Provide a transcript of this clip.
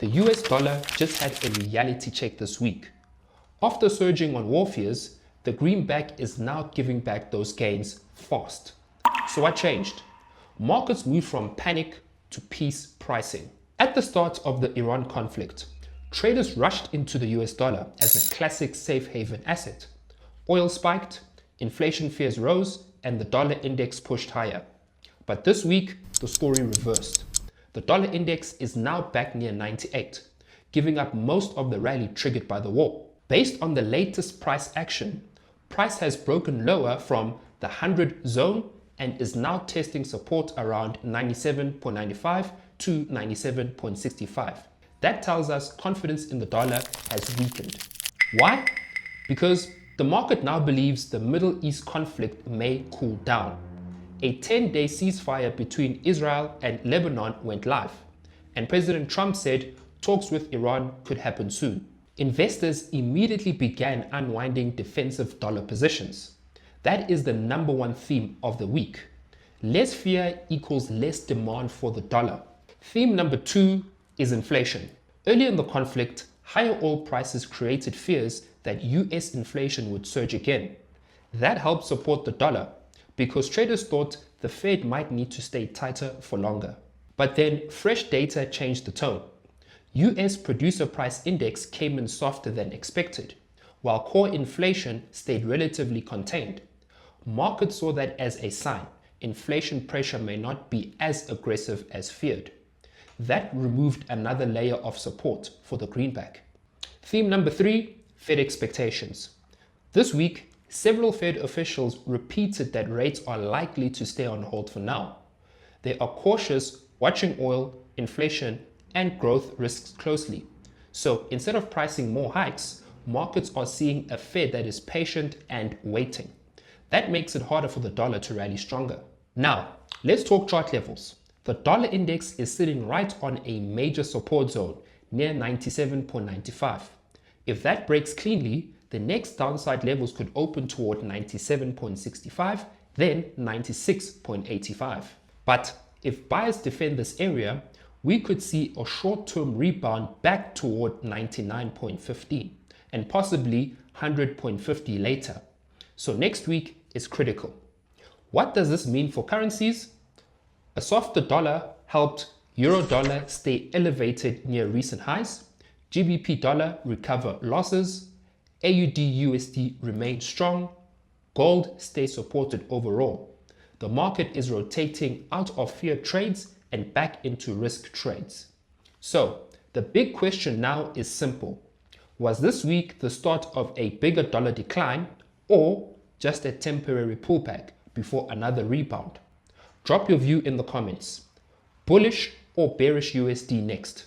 The US dollar just had a reality check this week. After surging on war fears, the greenback is now giving back those gains fast. So what changed? Markets moved from panic to peace pricing. At the start of the Iran conflict, traders rushed into the US dollar as a classic safe haven asset. Oil spiked, inflation fears rose, and the dollar index pushed higher. But this week, the story reversed. The dollar index is now back near 98, giving up most of the rally triggered by the war. Based on the latest price action, price has broken lower from the 100 zone and is now testing support around 97.95 to 97.65. That tells us confidence in the dollar has weakened. Why? Because the market now believes the Middle East conflict may cool down. A 10-day ceasefire between Israel and Lebanon went live, and President Trump said talks with Iran could happen soon. Investors immediately began unwinding defensive dollar positions. That is the number one theme of the week. Less fear equals less demand for the dollar. Theme number two is inflation. Early in the conflict, higher oil prices created fears that US inflation would surge again. That helped support the dollar, because traders thought the Fed might need to stay tighter for longer. But then fresh data changed the tone. US producer price index came in softer than expected, while core inflation stayed relatively contained. Markets saw that as a sign inflation pressure may not be as aggressive as feared. That removed another layer of support for the greenback. Theme number three, Fed expectations. This week, several Fed officials repeated that rates are likely to stay on hold for now. They are cautious, watching oil, inflation, and growth risks closely. So instead of pricing more hikes, markets are seeing a Fed that is patient and waiting. That makes it harder for the dollar to rally stronger. Now, let's talk chart levels. The dollar index is sitting right on a major support zone near 97.95. If that breaks cleanly, the next downside levels could open toward 97.65, then 96.85. But if buyers defend this area, we could see a short-term rebound back toward 99.15 and possibly 100.50 later. So next week is critical. What does this mean for currencies? A softer dollar helped euro dollar stay elevated near recent highs, GBP dollar recover losses, AUD USD remain strong, gold stays supported overall. The market is rotating out of fear trades and back into risk trades. So the big question now is simple. Was this week the start of a bigger dollar decline or just a temporary pullback before another rebound? Drop your view in the comments. Bullish or bearish USD next?